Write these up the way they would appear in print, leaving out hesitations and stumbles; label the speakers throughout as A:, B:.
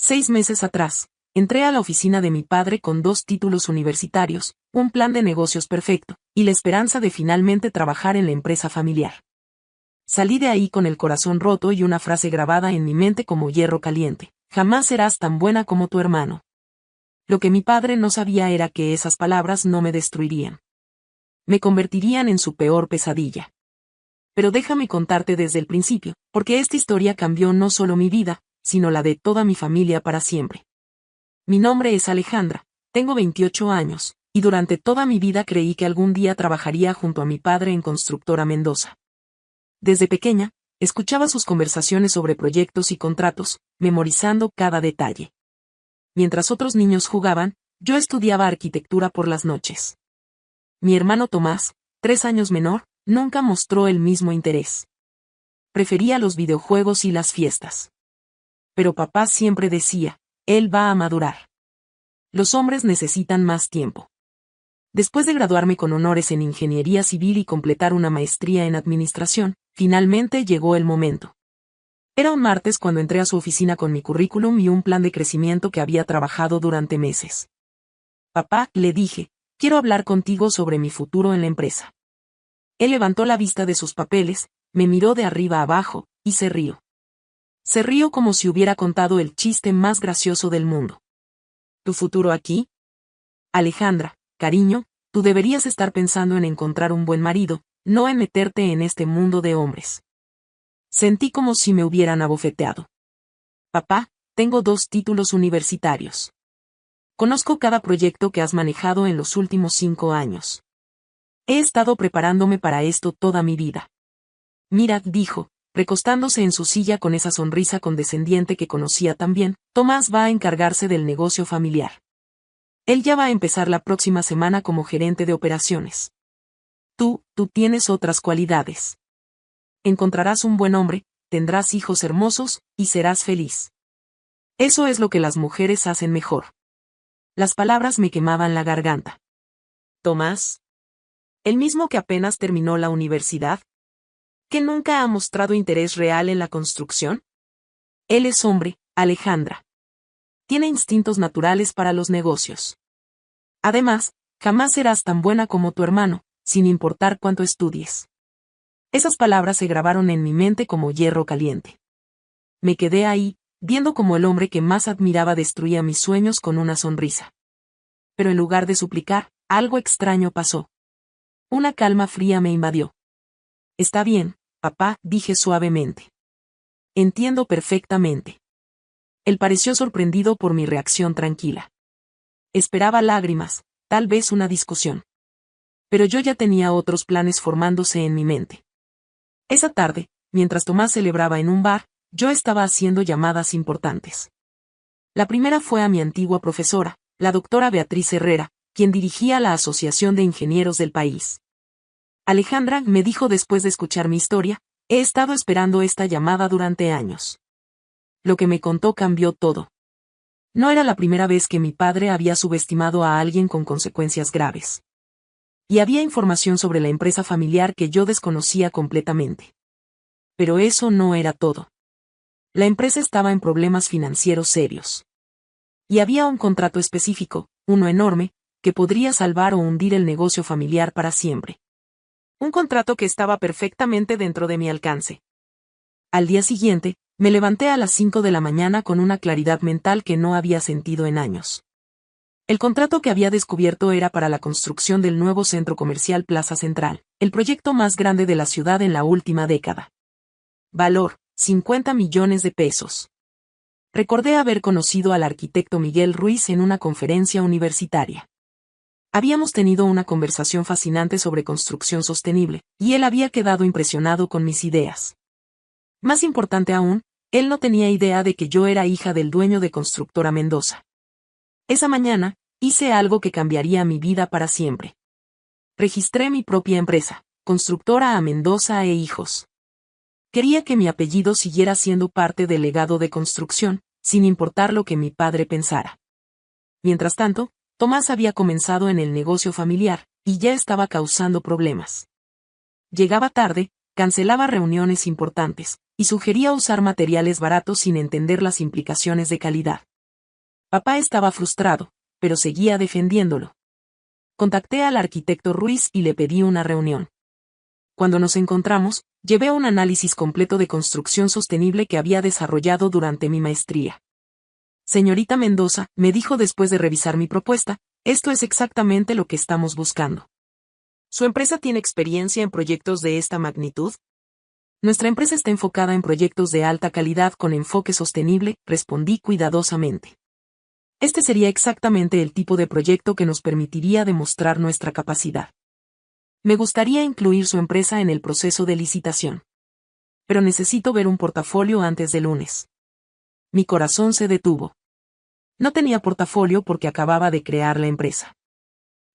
A: 6 meses atrás, entré a la oficina de mi padre con 2 títulos universitarios, un plan de negocios perfecto, y la esperanza de finalmente trabajar en la empresa familiar. Salí de ahí con el corazón roto y una frase grabada en mi mente como hierro caliente: jamás serás tan buena como tu hermano. Lo que mi padre no sabía era que esas palabras no me destruirían. Me convertirían en su peor pesadilla. Pero déjame contarte desde el principio, porque esta historia cambió no solo mi vida, sino la de toda mi familia para siempre. Mi nombre es Alejandra, tengo 28 años, y durante toda mi vida creí que algún día trabajaría junto a mi padre en Constructora Mendoza. Desde pequeña, escuchaba sus conversaciones sobre proyectos y contratos, memorizando cada detalle. Mientras otros niños jugaban, yo estudiaba arquitectura por las noches. Mi hermano Tomás, 3 años menor, nunca mostró el mismo interés. Prefería los videojuegos y las fiestas. Pero papá siempre decía: él va a madurar. Los hombres necesitan más tiempo. Después de graduarme con honores en ingeniería civil y completar una maestría en administración, finalmente llegó el momento. Era un martes cuando entré a su oficina con mi currículum y un plan de crecimiento que había trabajado durante meses. Papá, le dije, quiero hablar contigo sobre mi futuro en la empresa. Él levantó la vista de sus papeles, me miró de arriba a abajo, y se rió. Se rió como si hubiera contado el chiste más gracioso del mundo. ¿Tu futuro aquí? Alejandra, cariño, tú deberías estar pensando en encontrar un buen marido, no en meterte en este mundo de hombres. Sentí como si me hubieran abofeteado. Papá, tengo 2 títulos universitarios. Conozco cada proyecto que has manejado en los últimos 5 años. He estado preparándome para esto toda mi vida. Mira, dijo, recostándose en su silla con esa sonrisa condescendiente que conocía tan bien, Tomás va a encargarse del negocio familiar. Él ya va a empezar la próxima semana como gerente de operaciones. Tú tienes otras cualidades. Encontrarás un buen hombre, tendrás hijos hermosos, y serás feliz. Eso es lo que las mujeres hacen mejor. Las palabras me quemaban la garganta. Tomás, el mismo que apenas terminó la universidad, que nunca ha mostrado interés real en la construcción. Él es hombre, Alejandra. Tiene instintos naturales para los negocios. Además, jamás serás tan buena como tu hermano, sin importar cuánto estudies. Esas palabras se grabaron en mi mente como hierro caliente. Me quedé ahí, viendo cómo el hombre que más admiraba destruía mis sueños con una sonrisa. Pero en lugar de suplicar, algo extraño pasó. Una calma fría me invadió. Está bien, papá, dije suavemente. Entiendo perfectamente. Él pareció sorprendido por mi reacción tranquila. Esperaba lágrimas, tal vez una discusión. Pero yo ya tenía otros planes formándose en mi mente. Esa tarde, mientras Tomás celebraba en un bar, yo estaba haciendo llamadas importantes. La primera fue a mi antigua profesora, la doctora Beatriz Herrera, quien dirigía la Asociación de Ingenieros del país. Alejandra, me dijo después de escuchar mi historia, he estado esperando esta llamada durante años. Lo que me contó cambió todo. No era la primera vez que mi padre había subestimado a alguien con consecuencias graves. Y había información sobre la empresa familiar que yo desconocía completamente. Pero eso no era todo. La empresa estaba en problemas financieros serios. Y había un contrato específico, uno enorme, que podría salvar o hundir el negocio familiar para siempre. Un contrato que estaba perfectamente dentro de mi alcance. Al día siguiente, me levanté a las 5 de la mañana con una claridad mental que no había sentido en años. El contrato que había descubierto era para la construcción del nuevo centro comercial Plaza Central, el proyecto más grande de la ciudad en la última década. Valor, 50 millones de pesos. Recordé haber conocido al arquitecto Miguel Ruiz en una conferencia universitaria. Habíamos tenido una conversación fascinante sobre construcción sostenible, y él había quedado impresionado con mis ideas. Más importante aún, él no tenía idea de que yo era hija del dueño de Constructora Mendoza. Esa mañana, hice algo que cambiaría mi vida para siempre. Registré mi propia empresa, Constructora A Mendoza e Hijos. Quería que mi apellido siguiera siendo parte del legado de construcción, sin importar lo que mi padre pensara. Mientras tanto, Tomás había comenzado en el negocio familiar, y ya estaba causando problemas. Llegaba tarde, cancelaba reuniones importantes, y sugería usar materiales baratos sin entender las implicaciones de calidad. Papá estaba frustrado, pero seguía defendiéndolo. Contacté al arquitecto Ruiz y le pedí una reunión. Cuando nos encontramos, llevé un análisis completo de construcción sostenible que había desarrollado durante mi maestría. Señorita Mendoza, me dijo después de revisar mi propuesta, esto es exactamente lo que estamos buscando. ¿Su empresa tiene experiencia en proyectos de esta magnitud? Nuestra empresa está enfocada en proyectos de alta calidad con enfoque sostenible, respondí cuidadosamente. Este sería exactamente el tipo de proyecto que nos permitiría demostrar nuestra capacidad. Me gustaría incluir su empresa en el proceso de licitación. Pero necesito ver un portafolio antes del lunes. Mi corazón se detuvo. No tenía portafolio porque acababa de crear la empresa.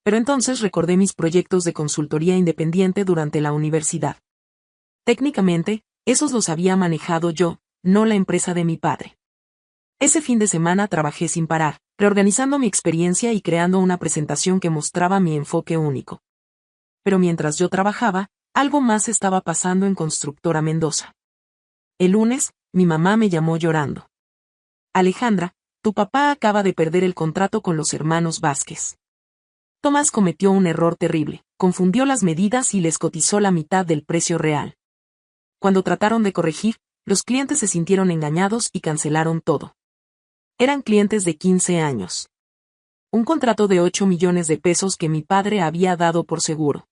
A: Pero entonces recordé mis proyectos de consultoría independiente durante la universidad. Técnicamente, esos los había manejado yo, no la empresa de mi padre. Ese fin de semana trabajé sin parar, reorganizando mi experiencia y creando una presentación que mostraba mi enfoque único. Pero mientras yo trabajaba, algo más estaba pasando en Constructora Mendoza. El lunes, mi mamá me llamó llorando. Alejandra, tu papá acaba de perder el contrato con los hermanos Vázquez. Tomás cometió un error terrible, confundió las medidas y les cotizó la mitad del precio real. Cuando trataron de corregir, los clientes se sintieron engañados y cancelaron todo. Eran clientes de 15 años. Un contrato de 8 millones de pesos que mi padre había dado por seguro.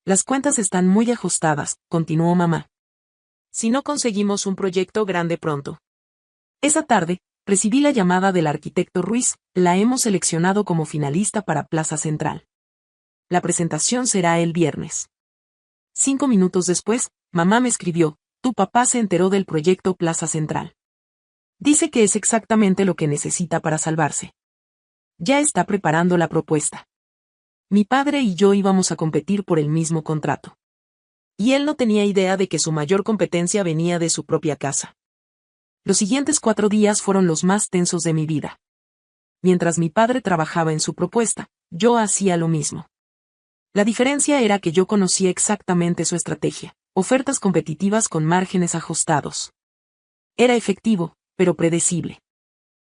A: Las cuentas están muy ajustadas, continuó mamá. Si no conseguimos un proyecto grande pronto. Esa tarde, recibí la llamada del arquitecto Ruiz, la hemos seleccionado como finalista para Plaza Central. La presentación será el viernes. 5 minutos después, mamá me escribió, tu papá se enteró del proyecto Plaza Central. Dice que es exactamente lo que necesita para salvarse. Ya está preparando la propuesta. Mi padre y yo íbamos a competir por el mismo contrato. Y él no tenía idea de que su mayor competencia venía de su propia casa. Los siguientes 4 días fueron los más tensos de mi vida. Mientras mi padre trabajaba en su propuesta, yo hacía lo mismo. La diferencia era que yo conocía exactamente su estrategia, ofertas competitivas con márgenes ajustados. Era efectivo, pero predecible.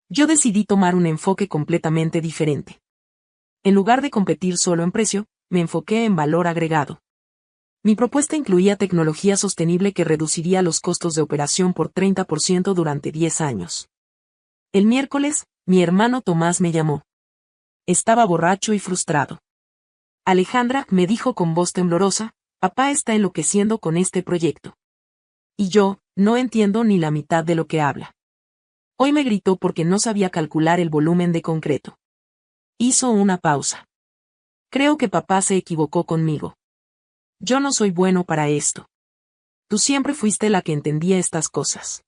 A: Yo decidí tomar un enfoque completamente diferente. En lugar de competir solo en precio, me enfoqué en valor agregado. Mi propuesta incluía tecnología sostenible que reduciría los costos de operación por 30% durante 10 años. El miércoles, mi hermano Tomás me llamó. Estaba borracho y frustrado. Alejandra, me dijo con voz temblorosa, papá está enloqueciendo con este proyecto. Y yo, no entiendo ni la mitad de lo que habla. Hoy me gritó porque no sabía calcular el volumen de concreto. Hizo una pausa. Creo que papá se equivocó conmigo. Yo no soy bueno para esto. Tú siempre fuiste la que entendía estas cosas.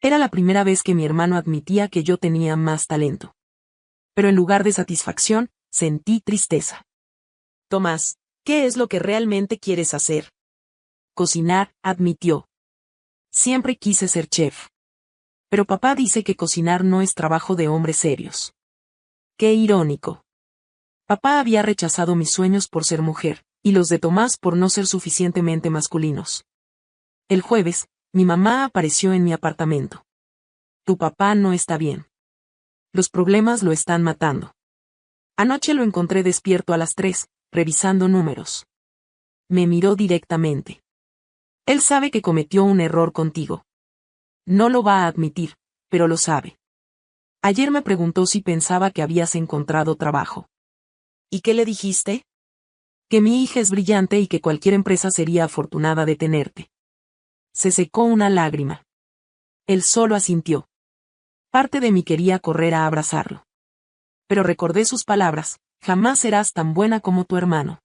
A: Era la primera vez que mi hermano admitía que yo tenía más talento. Pero en lugar de satisfacción, sentí tristeza. Tomás, ¿qué es lo que realmente quieres hacer? Cocinar, admitió. Siempre quise ser chef. Pero papá dice que cocinar no es trabajo de hombres serios. Qué irónico. Papá había rechazado mis sueños por ser mujer, y los de Tomás por no ser suficientemente masculinos. El jueves, mi mamá apareció en mi apartamento. Tu papá no está bien. Los problemas lo están matando. Anoche lo encontré despierto a las 3, revisando números. Me miró directamente. Él sabe que cometió un error contigo. No lo va a admitir, pero lo sabe. Ayer me preguntó si pensaba que habías encontrado trabajo. ¿Y qué le dijiste? Que mi hija es brillante y que cualquier empresa sería afortunada de tenerte. Se secó una lágrima. Él solo asintió. Parte de mí quería correr a abrazarlo. Pero recordé sus palabras, jamás serás tan buena como tu hermano.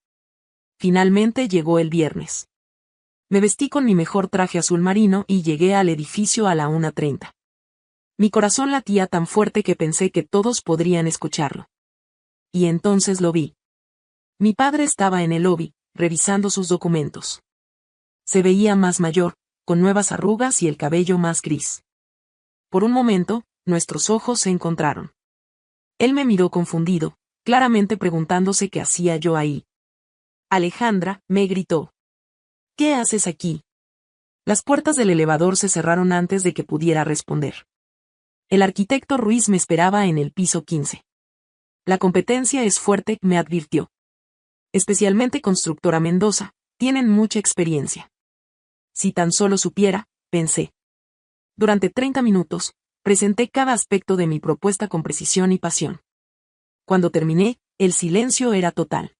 A: Finalmente llegó el viernes. Me vestí con mi mejor traje azul marino y llegué al edificio a la 1:30. Mi corazón latía tan fuerte que pensé que todos podrían escucharlo. Y entonces lo vi. Mi padre estaba en el lobby, revisando sus documentos. Se veía más mayor, con nuevas arrugas y el cabello más gris. Por un momento, nuestros ojos se encontraron. Él me miró confundido, claramente preguntándose qué hacía yo ahí. Alejandra, me gritó. ¿Qué haces aquí? Las puertas del elevador se cerraron antes de que pudiera responder. El arquitecto Ruiz me esperaba en el piso 15. La competencia es fuerte, me advirtió. Especialmente Constructora Mendoza, tienen mucha experiencia. Si tan solo supiera, pensé. Durante 30 minutos, presenté cada aspecto de mi propuesta con precisión y pasión. Cuando terminé, el silencio era total.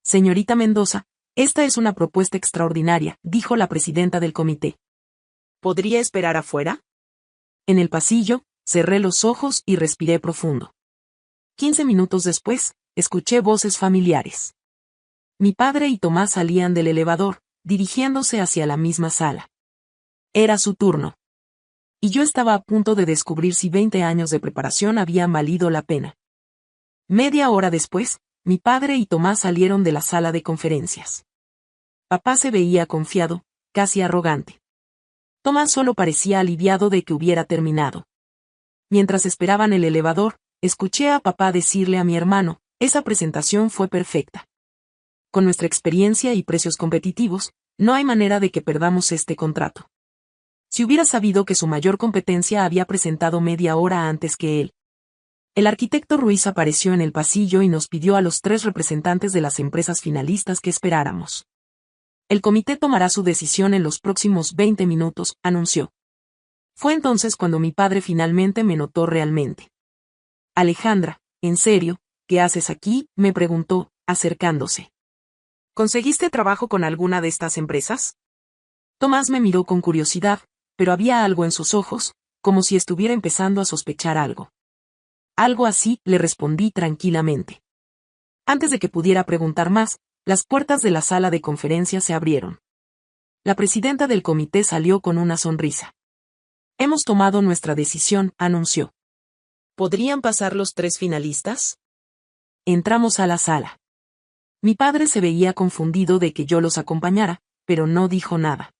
A: Señorita Mendoza, esta es una propuesta extraordinaria, dijo la presidenta del comité. ¿Podría esperar afuera? En el pasillo, cerré los ojos y respiré profundo. 15 minutos después, escuché voces familiares. Mi padre y Tomás salían del elevador, dirigiéndose hacia la misma sala. Era su turno. Y yo estaba a punto de descubrir si 20 años de preparación habían valido la pena. Media hora después, mi padre y Tomás salieron de la sala de conferencias. Papá se veía confiado, casi arrogante. Tomás solo parecía aliviado de que hubiera terminado. Mientras esperaban el elevador, escuché a papá decirle a mi hermano, esa presentación fue perfecta. Con nuestra experiencia y precios competitivos, no hay manera de que perdamos este contrato. Si hubiera sabido que su mayor competencia había presentado media hora antes que él. El arquitecto Ruiz apareció en el pasillo y nos pidió a los 3 representantes de las empresas finalistas que esperáramos. El comité tomará su decisión en los próximos 20 minutos, anunció. Fue entonces cuando mi padre finalmente me notó realmente. Alejandra, ¿en serio? ¿Qué haces aquí?, me preguntó, acercándose. ¿Conseguiste trabajo con alguna de estas empresas? Tomás me miró con curiosidad, pero había algo en sus ojos, como si estuviera empezando a sospechar algo. Algo así, le respondí tranquilamente. Antes de que pudiera preguntar más, las puertas de la sala de conferencias se abrieron. La presidenta del comité salió con una sonrisa. Hemos tomado nuestra decisión, anunció. ¿Podrían pasar los 3 finalistas? Entramos a la sala. Mi padre se veía confundido de que yo los acompañara, pero no dijo nada.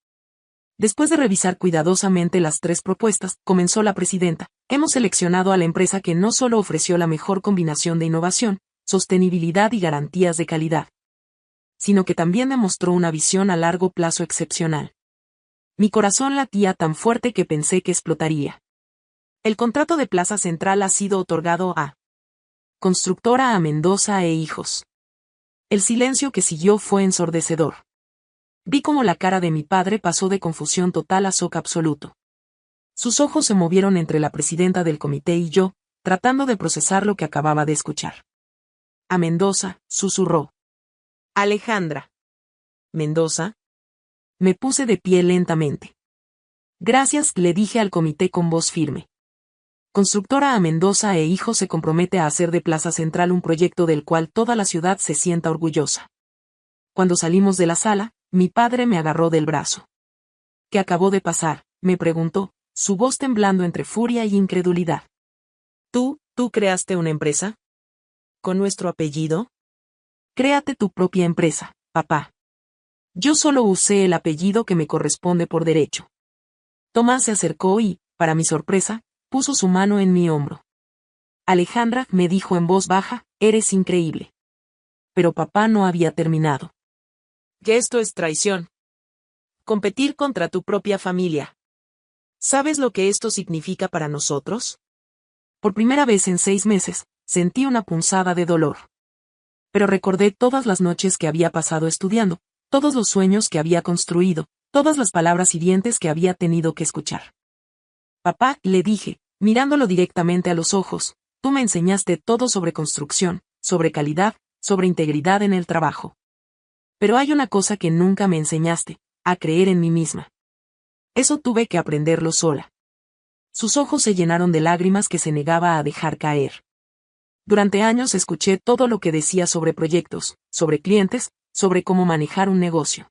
A: Después de revisar cuidadosamente las 3 propuestas, comenzó la presidenta. Hemos seleccionado a la empresa que no solo ofreció la mejor combinación de innovación, sostenibilidad y garantías de calidad, sino que también demostró una visión a largo plazo excepcional. Mi corazón latía tan fuerte que pensé que explotaría. El contrato de Plaza Central ha sido otorgado a Constructora A Mendoza e Hijos. El silencio que siguió fue ensordecedor. Vi cómo la cara de mi padre pasó de confusión total a shock absoluto. Sus ojos se movieron entre la presidenta del comité y yo, tratando de procesar lo que acababa de escuchar. A Mendoza, susurró. Alejandra. ¿Mendoza? Me puse de pie lentamente. Gracias, le dije al comité con voz firme. Constructora A Mendoza e Hijos se compromete a hacer de Plaza Central un proyecto del cual toda la ciudad se sienta orgullosa. Cuando salimos de la sala, mi padre me agarró del brazo. ¿Qué acabó de pasar?, me preguntó, su voz temblando entre furia y incredulidad. ¿Tú creaste una empresa? ¿Con nuestro apellido? Créate tu propia empresa, papá. Yo solo usé el apellido que me corresponde por derecho. Tomás se acercó y, para mi sorpresa, puso su mano en mi hombro. Alejandra, me dijo en voz baja, eres increíble. Pero papá no había terminado. Que esto es traición. Competir contra tu propia familia. ¿Sabes lo que esto significa para nosotros? Por primera vez en 6 meses, sentí una punzada de dolor. Pero recordé todas las noches que había pasado estudiando, todos los sueños que había construido, todas las palabras hirientes que había tenido que escuchar. Papá, le dije, mirándolo directamente a los ojos, tú me enseñaste todo sobre construcción, sobre calidad, sobre integridad en el trabajo. Pero hay una cosa que nunca me enseñaste, a creer en mí misma. Eso tuve que aprenderlo sola. Sus ojos se llenaron de lágrimas que se negaba a dejar caer. Durante años escuché todo lo que decía sobre proyectos, sobre clientes, sobre cómo manejar un negocio.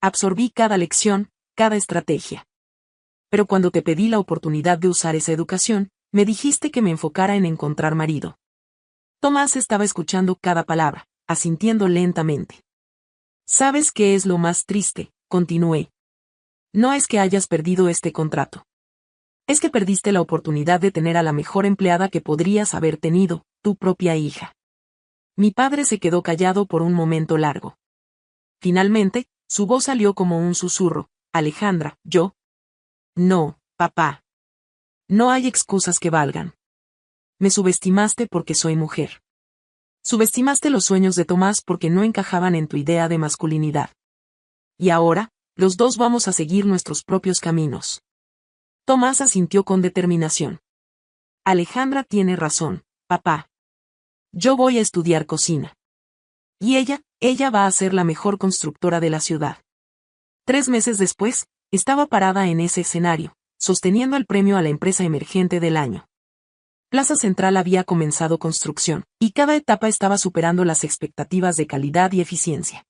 A: Absorbí cada lección, cada estrategia. Pero cuando te pedí la oportunidad de usar esa educación, me dijiste que me enfocara en encontrar marido. Tomás estaba escuchando cada palabra, asintiendo lentamente. ¿Sabes qué es lo más triste?, continué. No es que hayas perdido este contrato. Es que perdiste la oportunidad de tener a la mejor empleada que podrías haber tenido, tu propia hija. Mi padre se quedó callado por un momento largo. Finalmente, su voz salió como un susurro. Alejandra, ¿yo? No, papá. No hay excusas que valgan. Me subestimaste porque soy mujer. Subestimaste los sueños de Tomás porque no encajaban en tu idea de masculinidad. Y ahora, los dos vamos a seguir nuestros propios caminos. Tomás asintió con determinación. Alejandra tiene razón, papá. Yo voy a estudiar cocina. Y ella va a ser la mejor constructora de la ciudad. 3 meses después, estaba parada en ese escenario, sosteniendo el premio a la empresa emergente del año. Plaza Central había comenzado construcción, y cada etapa estaba superando las expectativas de calidad y eficiencia.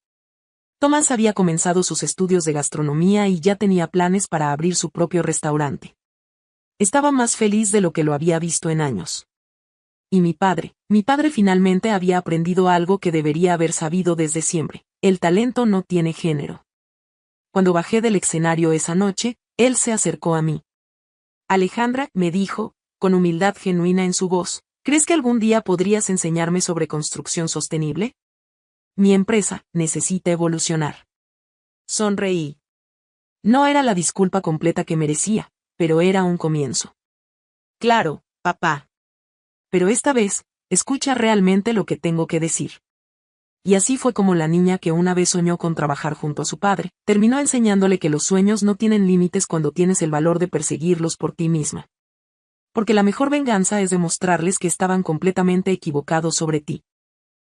A: Tomás había comenzado sus estudios de gastronomía y ya tenía planes para abrir su propio restaurante. Estaba más feliz de lo que lo había visto en años. Y mi padre finalmente había aprendido algo que debería haber sabido desde siempre: el talento no tiene género. Cuando bajé del escenario esa noche, él se acercó a mí. Alejandra, me dijo, con humildad genuina en su voz, ¿crees que algún día podrías enseñarme sobre construcción sostenible? Mi empresa necesita evolucionar. Sonreí. No era la disculpa completa que merecía, pero era un comienzo. Claro, papá. Pero esta vez, escucha realmente lo que tengo que decir. Y así fue como la niña que una vez soñó con trabajar junto a su padre, terminó enseñándole que los sueños no tienen límites cuando tienes el valor de perseguirlos por ti misma. Porque la mejor venganza es demostrarles que estaban completamente equivocados sobre ti.